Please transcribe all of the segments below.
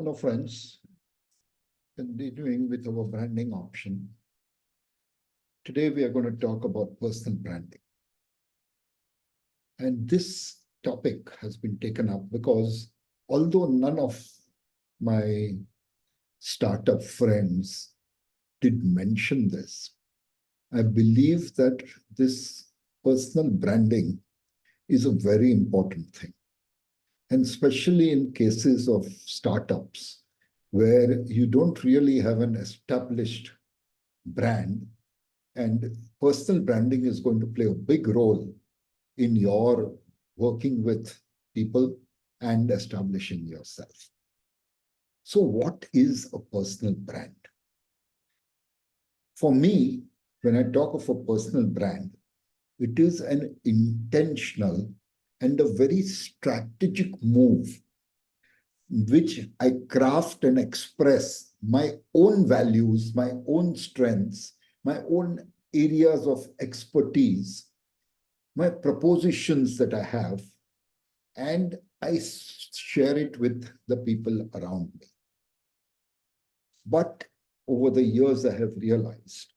Hello, friends. Continuing with our branding option. Today, we are going to talk about personal branding. And this topic has been taken up because although none of my startup friends did mention this, I believe that this personal branding is a very important thing. And especially in cases of startups where you don't really have an established brand, and personal branding is going to play a big role in your working with people and establishing yourself. So what is a personal brand? For me, when I talk of a personal brand, it is an intentional and a very strategic move which I craft and express my own values, my own strengths, my own areas of expertise, my propositions that I have, and I share it with the people around me. But over the years, I have realized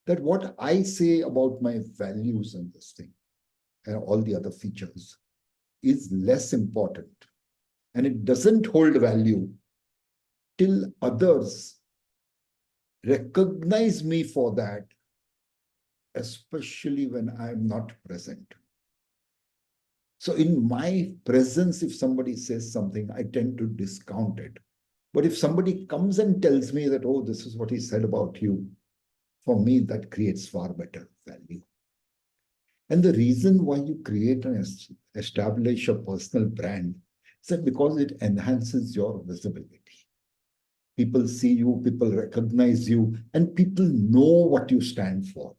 that what I say about my values in this thing and all the other features is less important. And it doesn't hold value till others recognize me for that, especially when I'm not present. So in my presence, if somebody says something, I tend to discount it. But if somebody comes and tells me that, oh, this is what he said about you, for me, that creates far better value. And the reason why you create and establish a personal brand is that because it enhances your visibility. People see you, people recognize you, and people know what you stand for.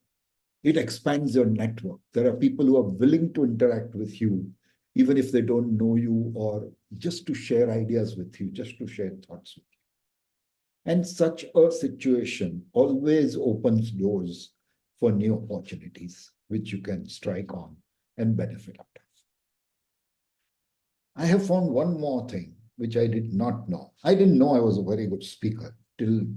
It expands your network. There are people who are willing to interact with you, even if they don't know you, or just to share ideas with you, just to share thoughts with you. And such a situation always opens doors for new opportunities, which you can strike on and benefit out of. I have found one more thing, which I did not know. I didn't know I was a very good speaker till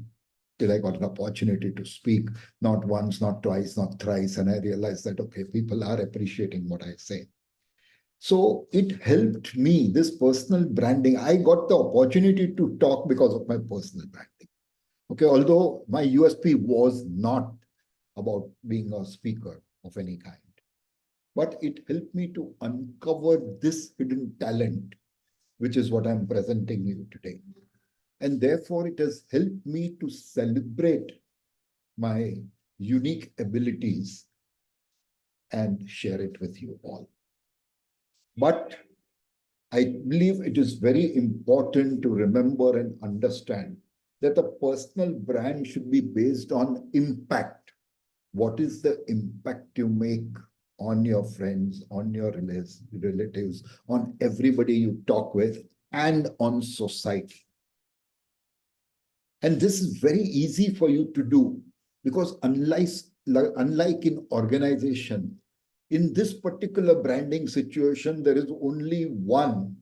I got an opportunity to speak, not once, not twice, not thrice. And I realized that, okay, people are appreciating what I say. So it helped me, this personal branding. I got the opportunity to talk because of my personal branding. Okay, although my USP was not about being a speaker of any kind, but it helped me to uncover this hidden talent, which is what I'm presenting you today. And therefore, it has helped me to celebrate my unique abilities and share it with you all. But I believe it is very important to remember and understand that a personal brand should be based on impact. What is the impact you make on your friends, on your relatives, on everybody you talk with, and on society? And this is very easy for you to do because unlike in organization, in this particular branding situation, there is only one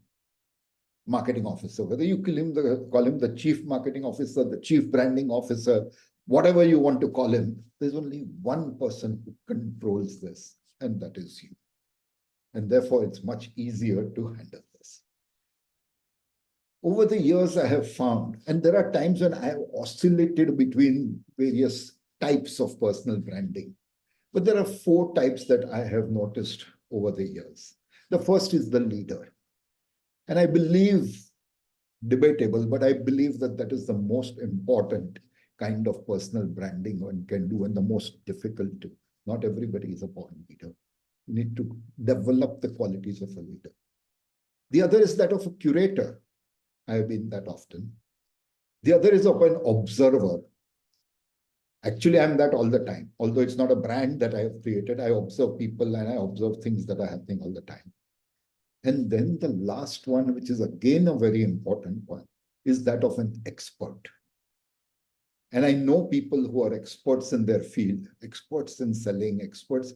marketing officer. Whether you call him the chief marketing officer, the chief branding officer, whatever you want to call him, there's only one person who controls this, and that is you. And therefore, it's much easier to handle this. Over the years, I have found, and there are times when I have oscillated between various types of personal branding, but there are 4 types that I have noticed over the years. The first is the leader. And I believe, debatable, but I believe that that is the most important kind of personal branding one can do and the most difficult to. Not everybody is a born leader. You need to develop the qualities of a leader. The other is that of a curator. I have been that often. The other is of an observer. Actually, I'm that all the time. Although it's not a brand that I have created, I observe people and I observe things that are happening all the time. And then the last one, which is again a very important one, is that of an expert. And I know people who are experts in their field, experts in selling, experts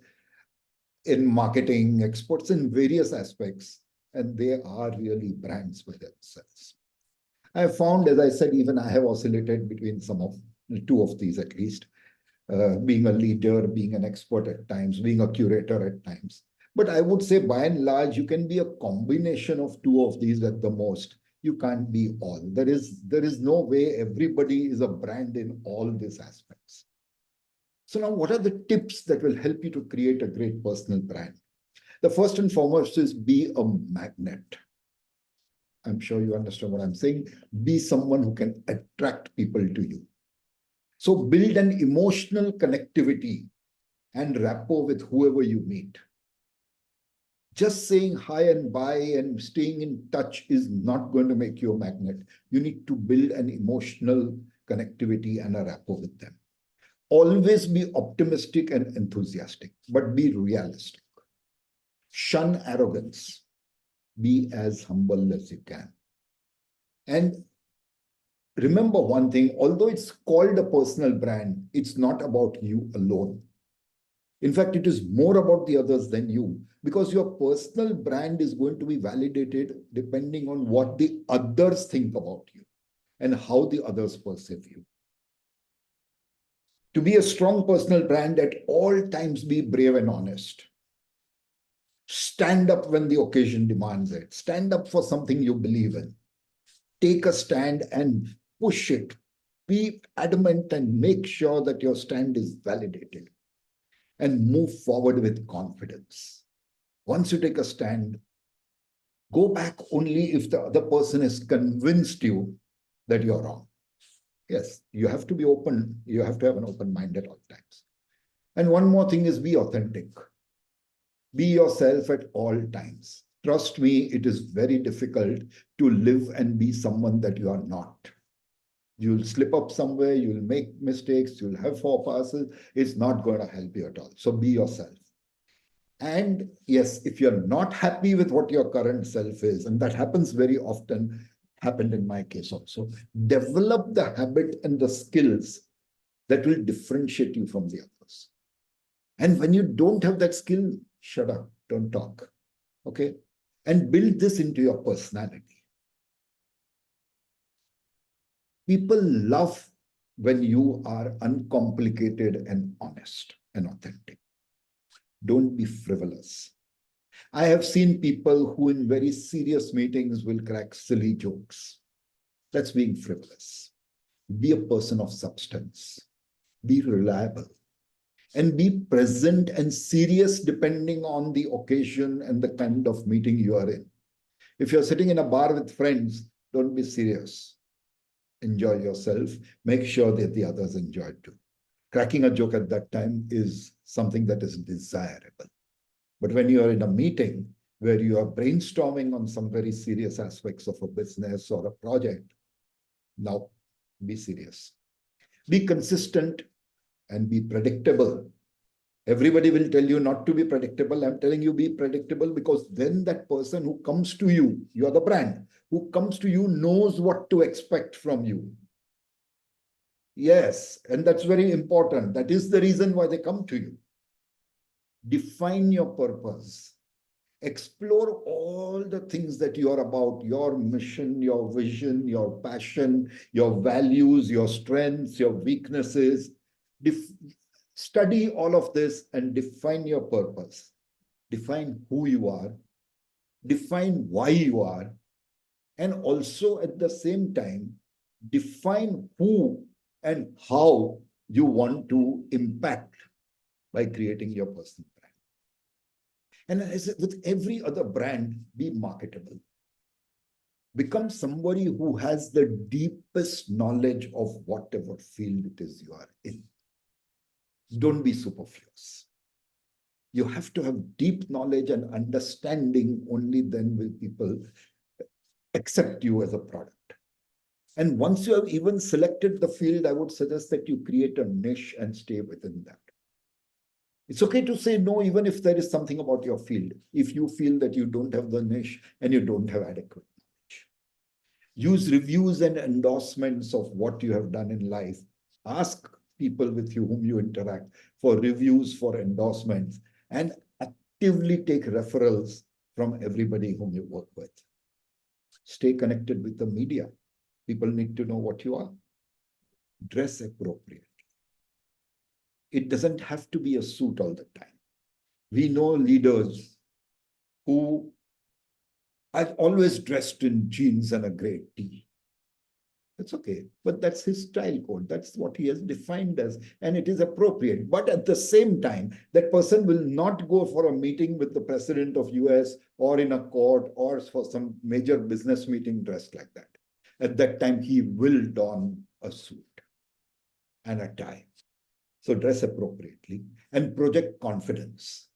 in marketing, experts in various aspects, and they are really brands by themselves. I found, as I said, even I have oscillated between two of these at least, being a leader, being an expert at times, being a curator at times. But I would say by and large, you can be a combination of two of these at the most. You can't be all. There is no way everybody is a brand in all these aspects. So now what are the tips that will help you to create a great personal brand? The first and foremost is be a magnet. I'm sure you understand what I'm saying. Be someone who can attract people to you. So build an emotional connectivity and rapport with whoever you meet. Just saying hi and bye and staying in touch is not going to make you a magnet. You need to build an emotional connectivity and a rapport with them. Always be optimistic and enthusiastic, but be realistic. Shun arrogance. Be as humble as you can. And remember one thing, although it's called a personal brand, it's not about you alone. In fact, it is more about the others than you, because your personal brand is going to be validated depending on what the others think about you and how the others perceive you. To be a strong personal brand, at all times be brave and honest. Stand up when the occasion demands it. Stand up for something you believe in. Take a stand and push it. Be adamant and make sure that your stand is validated. And move forward with confidence. Once you take a stand, go back only if the other person has convinced you that you're wrong. Yes, you have to be open. You have to have an open mind at all times. And one more thing is be authentic. Be yourself at all times. Trust me, it is very difficult to live and be someone that you are not. You'll slip up somewhere, you'll make mistakes, you'll have faux passes. It's not going to help you at all. So be yourself. And yes, if you're not happy with what your current self is, and that happens very often, happened in my case also, develop the habit and the skills that will differentiate you from the others. And when you don't have that skill, shut up, don't talk. Okay? And build this into your personality. People love when you are uncomplicated and honest and authentic. Don't be frivolous. I have seen people who in very serious meetings will crack silly jokes. That's being frivolous. Be a person of substance. Be reliable. And be present and serious depending on the occasion and the kind of meeting you are in. If you're sitting in a bar with friends, don't be serious. Enjoy yourself. Make sure that the others enjoy it too. Cracking a joke at that time is something that is desirable. But when you are in a meeting where you are brainstorming on some very serious aspects of a business or a project, now be serious. Be consistent and be predictable. Everybody will tell you not to be predictable. I'm telling you, be predictable, because then that person who comes to you, you are the brand, who comes to you knows what to expect from you. Yes, and that's very important. That is the reason why they come to you. Define your purpose. Explore all the things that you are about, your mission, your vision, your passion, your values, your strengths, your weaknesses. Study all of this and define your purpose. Define who you are. Define why you are. And also at the same time, define who and how you want to impact by creating your personal brand. And as with every other brand, be marketable. Become somebody who has the deepest knowledge of whatever field it is you are in. Don't be superfluous. You have to have deep knowledge and understanding. Only then will people accept you as a product. And once you have even selected the field, I would suggest that you create a niche and stay within that. It's okay to say no, even if there is something about your field, if you feel that you don't have the niche and you don't have adequate knowledge. Use reviews and endorsements of what you have done in life. Ask people with you whom you interact for reviews, for endorsements, and actively take referrals from everybody whom you work with. Stay connected with the media. people need to know what you are. Dress appropriately. It doesn't have to be a suit all the time. We know leaders who are always dressed in jeans and a grey tee. That's okay, but that's his style code. That's what he has defined as, and it is appropriate. But at the same time, that person will not go for a meeting with the president of US or in a court or for some major business meeting dressed like that. At that time, he will don a suit and a tie. So dress appropriately and project confidence.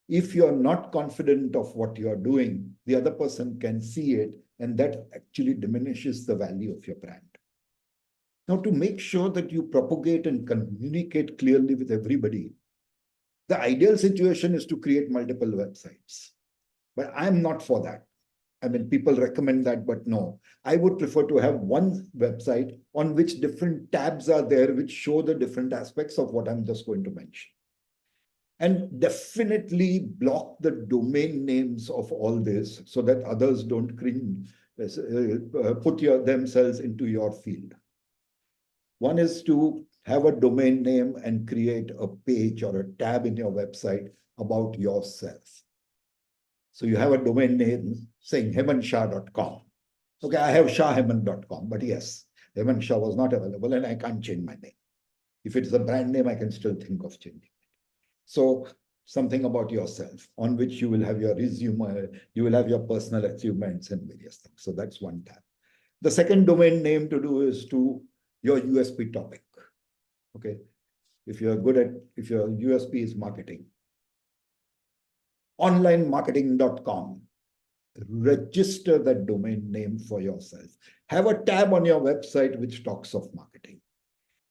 If you're not confident of what you're doing, the other person can see it, and that actually diminishes the value of your brand. Now, to make sure that you propagate and communicate clearly with everybody, the ideal situation is to create multiple websites. But I'm not for that. I mean, people recommend that, but no. I would prefer to have one website on which different tabs are there, which show the different aspects of what I'm just going to mention. And definitely block the domain names of all this so that others don't put themselves into your field. One is to have a domain name and create a page or a tab in your website about yourself. So you have a domain name saying hemanshah.com. Okay, I have shahhemant.com, but yes, Hemant Shah was not available and I can't change my name. If it's a brand name, I can still think of changing. So something about yourself on which you will have your resume, you will have your personal achievements and various things. So that's one tab. The second domain name to do is to your USP topic. Okay. If your USP is marketing, onlinemarketing.com, register that domain name for yourself. Have a tab on your website which talks of marketing.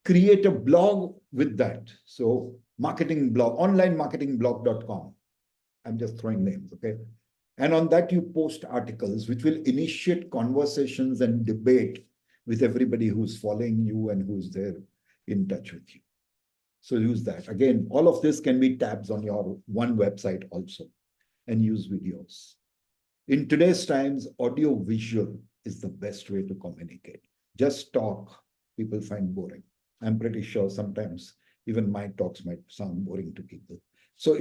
Create a blog with that. So marketing blog, onlinemarketingblog.com. I'm just throwing names, okay? And on that, you post articles which will initiate conversations and debate with everybody who's following you and who's there in touch with you. So use that. Again, all of this can be tabs on your one website also, and use videos. In today's times, audio visual is the best way to communicate. Just talk, people find boring. I'm pretty sure sometimes even my talks might sound boring to people. So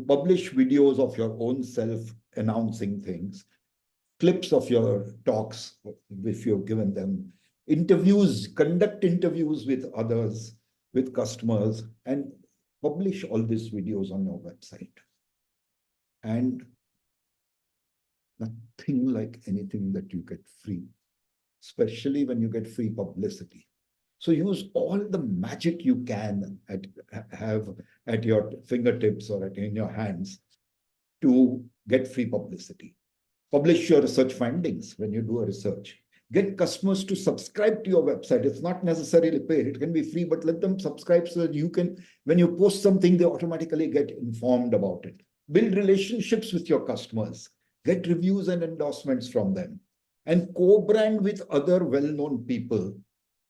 publish videos of your own self announcing things, clips of your talks, if you've given them, interviews, conduct interviews with others, with customers, and publish all these videos on your website. And nothing like anything that you get free, especially when you get free publicity. So use all the magic you can have at your fingertips or in your hands to get free publicity. Publish your research findings when you do a research. Get customers to subscribe to your website. It's not necessarily paid. It can be free, but let them subscribe so that you can, when you post something, they automatically get informed about it. Build relationships with your customers. Get reviews and endorsements from them. And co-brand with other well-known people,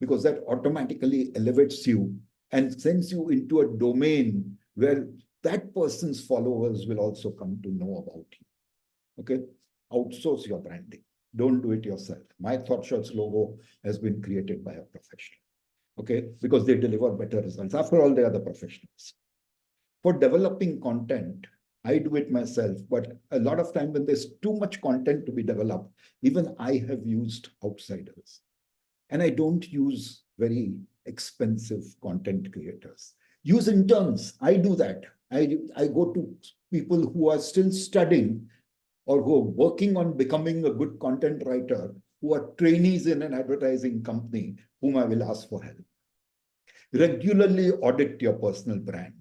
because that automatically elevates you and sends you into a domain where that person's followers will also come to know about you. Okay? Outsource your branding. Don't do it yourself. My ThoughtShots logo has been created by a professional. Okay? Because they deliver better results. After all, they are the professionals. For developing content, I do it myself, but a lot of time when there's too much content to be developed, even I have used outsiders. And I don't use very expensive content creators. Use interns. I do that. I go to people who are still studying or who are working on becoming a good content writer, who are trainees in an advertising company, whom I will ask for help. Regularly audit your personal brand.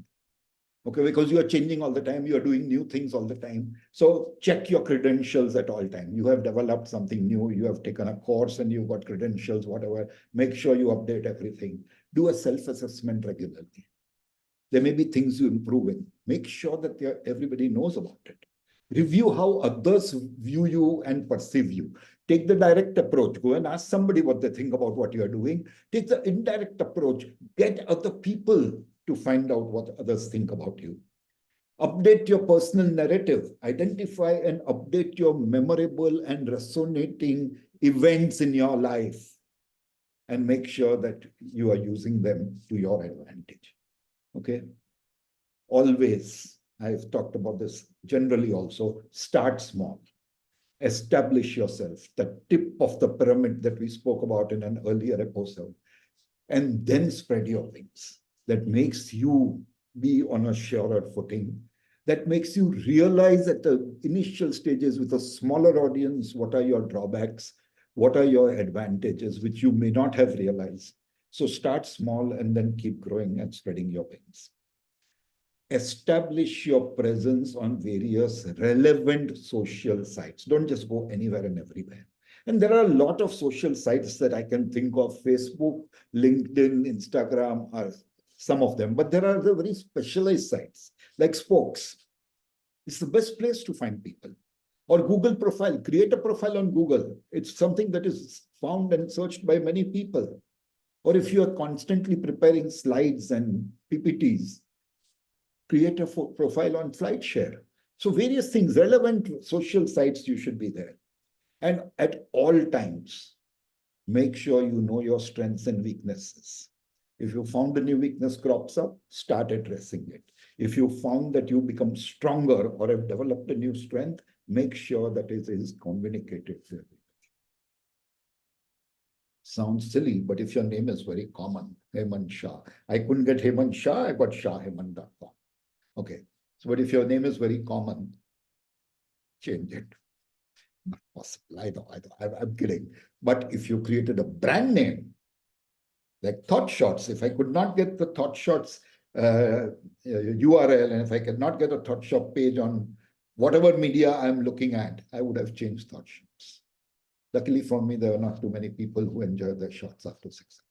Okay, because you are changing all the time, you are doing new things all the time. So check your credentials at all time. You have developed something new, you have taken a course and you've got credentials, whatever. Make sure you update everything. Do a self-assessment regularly. There may be things you improve in. Make sure that everybody knows about it. Review how others view you and perceive you. Take the direct approach. Go and ask somebody what they think about what you are doing. Take the indirect approach. Get other people to find out what others think about you. Update your personal narrative. Identify and update your memorable and resonating events in your life, and make sure that you are using them to your advantage. Okay. Always, I've talked about this generally also, start small. Establish yourself, the tip of the pyramid that we spoke about in an earlier episode, and then spread your wings. That makes you be on a surer footing. That makes you realize at the initial stages with a smaller audience, what are your drawbacks, what are your advantages, which you may not have realized. So start small and then keep growing and spreading your wings. Establish your presence on various relevant social sites. Don't just go anywhere and everywhere. And there are a lot of social sites that I can think of: Facebook, LinkedIn, Instagram are some of them, but there are the very specialized sites like Spokes. It's the best place to find people. Or Google profile, create a profile on Google. It's something that is found and searched by many people. Or if you are constantly preparing slides and PPTs, create a profile on SlideShare. So various things, relevant social sites, you should be there. And at all times, make sure you know your strengths and weaknesses. If you found a new weakness crops up, start addressing it. If you found that you become stronger or have developed a new strength, make sure that it is communicated to everybody. Sounds silly, but if your name is very common, Hemant Shah. I couldn't get Hemant Shah, I got shahhemant.com. Okay, so but if your name is very common, change it. Not possible. I know. I'm kidding. But if you created a brand name, like Thought Shots, if I could not get the Thought Shots URL, and if I could not get a Thought Shot page on whatever media I'm looking at, I would have changed Thought Shots. Luckily for me, there are not too many people who enjoy their shots after 6 o'clock.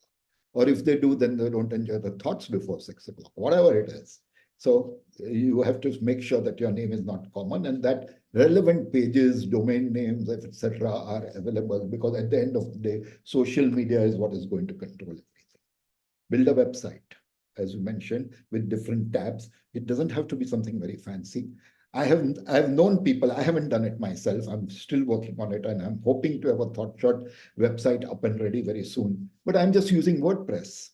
Or if they do, then they don't enjoy the thoughts before 6 o'clock, whatever it is. So you have to make sure that your name is not common and that relevant pages, domain names, etc., are available, because at the end of the day, social media is what is going to control everything. Build a website, as you mentioned, with different tabs. It doesn't have to be something very fancy. I've known people, I haven't done it myself. I'm still working on it, and I'm hoping to have a ThoughtShot website up and ready very soon. But I'm just using WordPress.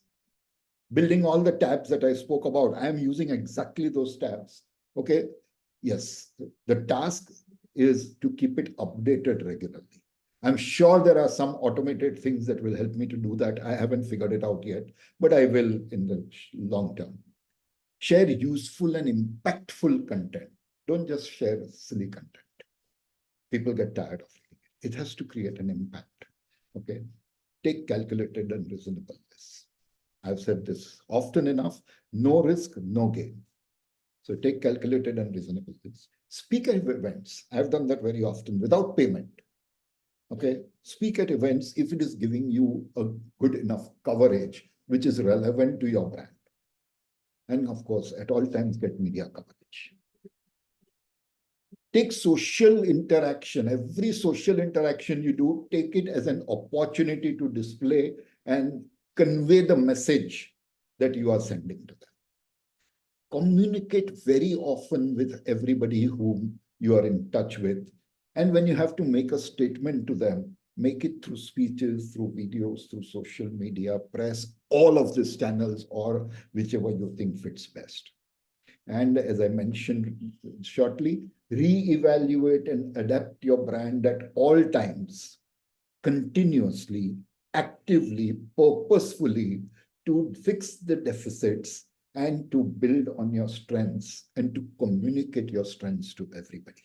Building all the tabs that I spoke about, I'm using exactly those tabs. Okay. Yes, the task is to keep it updated regularly. I'm sure there are some automated things that will help me to do that. I haven't figured it out yet, but I will in the long term. Share useful and impactful content. Don't just share silly content. People get tired of it. It has to create an impact. Okay. Take calculated and reasonable risks. I've said this often enough: no risk, no gain. So take calculated and reasonable risks. Speak at events. I've done that very often without payment. Okay. Speak at events if it is giving you a good enough coverage, which is relevant to your brand. And of course, at all times, get media coverage. Take social interaction. Every social interaction you do, take it as an opportunity to display and convey the message that you are sending to them. Communicate very often with everybody whom you are in touch with. And when you have to make a statement to them, make it through speeches, through videos, through social media, press, all of these channels, or whichever you think fits best. And as I mentioned shortly, re-evaluate and adapt your brand at all times, continuously, actively, purposefully, to fix the deficits and to build on your strengths and to communicate your strengths to everybody.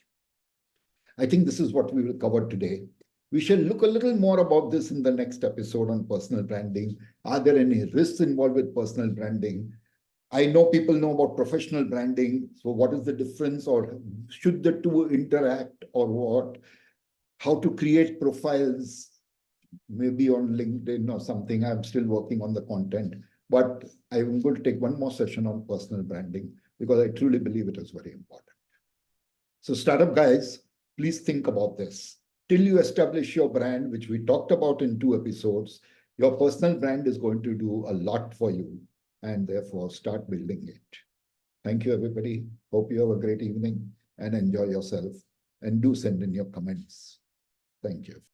I think this is what we will cover today. We shall look a little more about this in the next episode on personal branding. Are there any risks involved with personal branding? I know people know about professional branding. So what is the difference, or should the two interact, or what? How to create profiles, maybe on LinkedIn or something. I'm still working on the content, but I'm going to take one more session on personal branding because I truly believe it is very important. So startup guys, please think about this. Till you establish your brand, which we talked about in 2 episodes, your personal brand is going to do a lot for you, and therefore start building it. Thank you, everybody. Hope you have a great evening and enjoy yourself. And do send in your comments. Thank you.